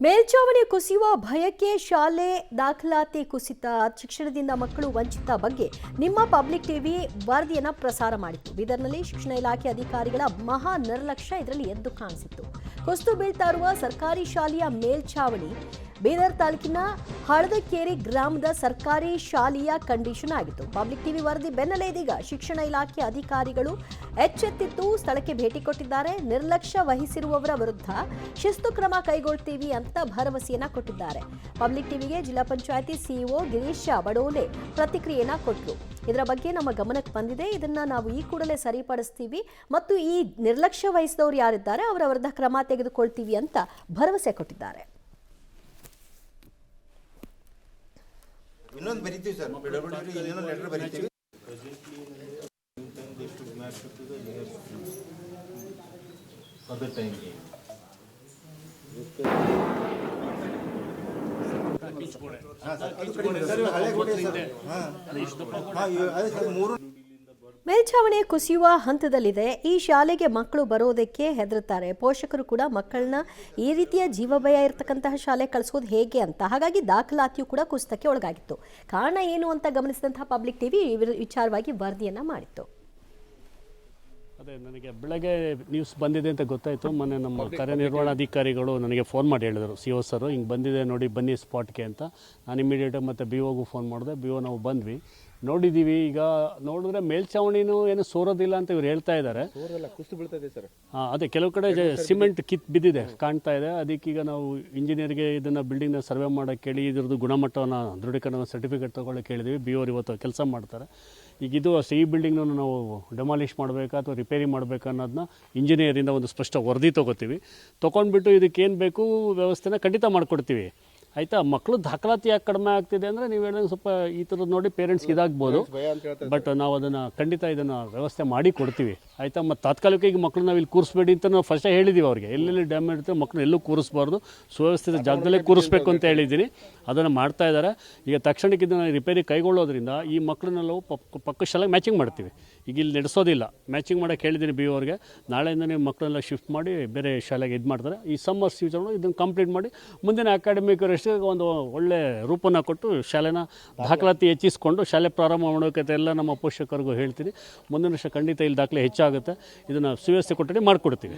ಮೇಲ್ಚಾವಣಿ ಕುಸಿಯುವ ಭಯಕ್ಕೆ ಶಾಲೆ ದಾಖಲಾತಿ ಕುಸಿತ, ಶಿಕ್ಷಣದಿಂದ ಮಕ್ಕಳು ವಂಚಿತ ಬಗ್ಗೆ ನಿಮ್ಮ ಪಬ್ಲಿಕ್ ಟಿವಿ ವರದಿಯನ್ನು ಪ್ರಸಾರ ಮಾಡಿತ್ತು. ಬೀದರ್ನಲ್ಲಿ ಶಿಕ್ಷಣ ಇಲಾಖೆ ಅಧಿಕಾರಿಗಳ ಮಹಾ ನಿರ್ಲಕ್ಷ್ಯ ಇದರಲ್ಲಿ ಎದ್ದು ಕಾಣಿಸಿತ್ತು. ಕುಸಿದು ಬೀಳ್ತಾ ಇರುವ ಸರ್ಕಾರಿ ಶಾಲೆಯ ಮೇಲ್ಚಾವಣಿ ಬೀದರ್ ತಾಲೂಕಿನ ಹಳದಕೇರಿ ಗ್ರಾಮದ ಸರ್ಕಾರಿ ಶಾಲೆಯ ಕಂಡೀಷನ್ ಆಗಿತ್ತು. ಪಬ್ಲಿಕ್ ಟಿವಿ ವರದಿ ಬೆನ್ನಲ್ಲೇ ಇದೀಗ ಶಿಕ್ಷಣ ಇಲಾಖೆ ಅಧಿಕಾರಿಗಳು ಎಚ್ಚೆತ್ತಿದ್ದು ಸ್ಥಳಕ್ಕೆ ಭೇಟಿ ಕೊಟ್ಟಿದ್ದಾರೆ. ನಿರ್ಲಕ್ಷ್ಯ ವಹಿಸಿರುವವರ ವಿರುದ್ಧ ಶಿಸ್ತು ಕ್ರಮ ಕೈಗೊಳ್ತೀವಿ ಅಂತ ಭರವಸೆಯನ್ನ ಕೊಟ್ಟಿದ್ದಾರೆ. ಪಬ್ಲಿಕ್ ಟಿವಿಗೆ ಜಿಲ್ಲಾ ಪಂಚಾಯತಿ ಸಿಇಒ ಗಿರೀಶ್ ಬಡೋಲೆ ಪ್ರತಿಕ್ರಿಯೆಯನ್ನ ಕೊಟ್ಟರು. ಇದರ ಬಗ್ಗೆ ನಮ್ಮ ಗಮನಕ್ಕೆ ಬಂದಿದೆ, ಇದನ್ನ ನಾವು ಈ ಕೂಡಲೇ ಸರಿಪಡಿಸ್ತೀವಿ ಮತ್ತು ಈ ನಿರ್ಲಕ್ಷ್ಯ ವಹಿಸಿದವರು ಯಾರಿದ್ದಾರೆ ಅವರ ವಿರುದ್ಧ ಕ್ರಮ ತೆಗೆದುಕೊಳ್ತೀವಿ ಅಂತ ಭರವಸೆ ಕೊಟ್ಟಿದ್ದಾರೆ. ಇನ್ನೊಂದು ಬರೀತೀವಿ ಸರ್, ಇನ್ನೊಂದು ಲೆಟರ್ ಬರೀತೀವಿ. ಮೇಲ್ಛಾವಣಿ ಕುಸಿಯುವ ಹಂತದಲ್ಲಿದೆ. ಈ ಶಾಲೆಗೆ ಮಕ್ಕಳು ಬರೋದಕ್ಕೆ ಹೆದರುತ್ತಾರೆ. ಪೋಷಕರು ಕೂಡ ಮಕ್ಕಳನ್ನ ಈ ರೀತಿಯ ಜೀವಭಯ ಇರತಕ್ಕಂತಹ ಶಾಲೆ ಕಳಿಸೋದು ಹೇಗೆ ಅಂತ. ಹಾಗಾಗಿ ದಾಖಲಾತಿಯು ಕೂಡ ಕುಸಿತಕ್ಕೆ ಒಳಗಾಗಿತ್ತು. ಕಾರಣ ಏನು ಅಂತ ಗಮನಿಸಿದಂತಹ ಪಬ್ಲಿಕ್ ಟಿವಿ ವಿಚಾರವಾಗಿ ವರದಿಯನ್ನ ಮಾಡಿತ್ತು. ಅದೇ ನನಗೆ ಬೆಳಗ್ಗೆ ನ್ಯೂಸ್ ಬಂದಿದೆ ಅಂತ ಗೊತ್ತಾಯಿತು. ಮೊನ್ನೆ ನಮ್ಮ ಕಾರ್ಯನಿರ್ವಹಣಾಧಿಕಾರಿಗಳು ನನಗೆ ಫೋನ್ ಮಾಡಿ ಹೇಳಿದರು, CO ಸರ್ ಹಿಂಗೆ ಬಂದಿದೆ ನೋಡಿ ಬನ್ನಿ ಸ್ಪಾಟ್ಗೆ ಅಂತ. ನಾನು ಇಮಿಡಿಯೇಟಾಗಿ ಮತ್ತು BOಗೂ ಫೋನ್ ಮಾಡಿದೆ. BO ನಾವು ಬಂದ್ವಿ, ನೋಡಿದ್ದೀವಿ. ಈಗ ನೋಡಿದ್ರೆ ಮೇಲ್ಛಾವಣಿನೂ ಏನು ಸೋರೋದಿಲ್ಲ ಅಂತ ಇವ್ರು ಹೇಳ್ತಾ ಇದ್ದಾರೆ. ಅದೇ ಕೆಲವು ಕಡೆ ಸಿಮೆಂಟ್ ಬಿದ್ದಿದೆ ಕಾಣ್ತಾ ಇದೆ. ಅದಕ್ಕೀಗ ನಾವು ಇಂಜಿನಿಯರ್ಗೆ ಇದನ್ನು ಬಿಲ್ಡಿಂಗ್ನ ಸರ್ವೆ ಮಾಡೋಕ್ಕೆ ಕೇಳಿ ಇದ್ರದ್ದು ಗುಣಮಟ್ಟವನ್ನು ದೃಢೀಕರಣ ಸರ್ಟಿಫಿಕೇಟ್ ತೊಗೊಳ್ಳೋಕೆ ಕೇಳಿದ್ವಿ. BO ಇವತ್ತು ಕೆಲಸ ಮಾಡ್ತಾರೆ. ಈಗ ಇದು ಅಷ್ಟೇ, ಈ ಬಿಲ್ಡಿಂಗ್ನ ನಾವು ಡೆಮಾಲಿಷ್ ಮಾಡಬೇಕಾ ಅಥವಾ ರಿಪೇರಿ ಮಾಡಬೇಕಾ ಅನ್ನೋದನ್ನ ಇಂಜಿನಿಯರಿಂದ ಒಂದು ಸ್ಪಷ್ಟ ವರದಿ ತೊಗೋತೀವಿ. ತೊಗೊಂಡ್ಬಿಟ್ಟು ಇದಕ್ಕೇನು ಬೇಕು ವ್ಯವಸ್ಥೆನ ಖಂಡಿತ ಮಾಡಿಕೊಡ್ತೀವಿ. ಆಯಿತಾ. ಮಕ್ಕಳು ದಾಖಲಾತಿ ಯಾಕೆ ಕಡಿಮೆ ಆಗ್ತಿದೆ ಅಂದರೆ ನೀವು ಹೇಳಿದ್ರೆ ಸ್ವಲ್ಪ ಈ ಥರದ್ದು ನೋಡಿ ಪೇರೆಂಟ್ಸ್ಗೆ ಇದಾಗ್ಬೋದು. ಬಟ್ ನಾವು ಅದನ್ನು ಖಂಡಿತ ಇದನ್ನು ವ್ಯವಸ್ಥೆ ಮಾಡಿ ಕೊಡ್ತೀವಿ. ಆಯಿತಾ. ಮತ್ತು ತಾತ್ಕಾಲಿಕ ಮಕ್ಕಳು ನಾವು ಇಲ್ಲಿ ಕೂರಿಸ್ಬೇಡಿ ಅಂತ ನಾವು ಫಸ್ಟೇ ಹೇಳಿದ್ದೀವಿ ಅವ್ರಿಗೆ. ಎಲ್ಲೆಲ್ಲಿ ಡ್ಯಾಮೇಜ್ ಇರ್ತದೆ ಮಕ್ಕಳು ಎಲ್ಲೂ ಕೂರಿಸ್ಬಾರ್ದು, ಸುವ್ಯವಸ್ಥಿತ ಜಾಗದಲ್ಲೇ ಕೂರಿಸ್ಬೇಕು ಅಂತ ಹೇಳಿದ್ದೀನಿ. ಅದನ್ನು ಮಾಡ್ತಾ ಇದ್ದಾರೆ. ಈಗ ತಕ್ಷಣಕ್ಕೆ ಇದನ್ನು ರಿಪೇರಿ ಕೈಗೊಳ್ಳೋದ್ರಿಂದ ಈ ಮಕ್ಕಳನ್ನೆಲ್ಲವೂ ಪಕ್ಕ ಶಾಲೆಗೆ ಮ್ಯಾಚಿಂಗ್ ಮಾಡ್ತೀವಿ. ಈಗ ಇಲ್ಲಿ ನಡೆಸೋದಿಲ್ಲ, ಮ್ಯಾಚಿಂಗ್ ಮಾಡೋಕ್ಕೆ ಹೇಳಿದ್ದೀನಿ BO ಅವ್ರಿಗೆ. ನಾಳೆಯಿಂದ ನೀವು ಮಕ್ಕಳೆಲ್ಲ ಶಿಫ್ಟ್ ಮಾಡಿ ಬೇರೆ ಶಾಲೆಗೆ ಇದು ಮಾಡ್ತಾರೆ. ಈ ಸಮ್ಮರ್ ಸೀಸನ್ ಇದನ್ನು ಕಂಪ್ಲೀಟ್ ಮಾಡಿ ಮುಂದಿನ ಅಕಾಡೆಮಿಕ್ ಒಂದು ಒಳ್ಳೆ ರೂಪನ ಕೊಟ್ಟು ಶಾಲೆನ ದಾಖಲಾತಿ ಹೆಚ್ಚಿಸ್ಕೊಂಡು ಶಾಲೆ ಪ್ರಾರಂಭ ಮಾಡೋಕೆ ಎಲ್ಲ ನಮ್ಮ ಪೋಷಕರಿಗೂ ಹೇಳ್ತೀನಿ. ಮುಂದಿನ ವರ್ಷ ಖಂಡಿತ ಇಲ್ಲಿ ದಾಖಲೆ ಹೆಚ್ಚಾಗುತ್ತೆ. ಇದನ್ನು ಸುವ್ಯವಸ್ಥೆ ಕೊಟ್ಟರೆ ಮಾಡಿಕೊಡ್ತೀವಿ.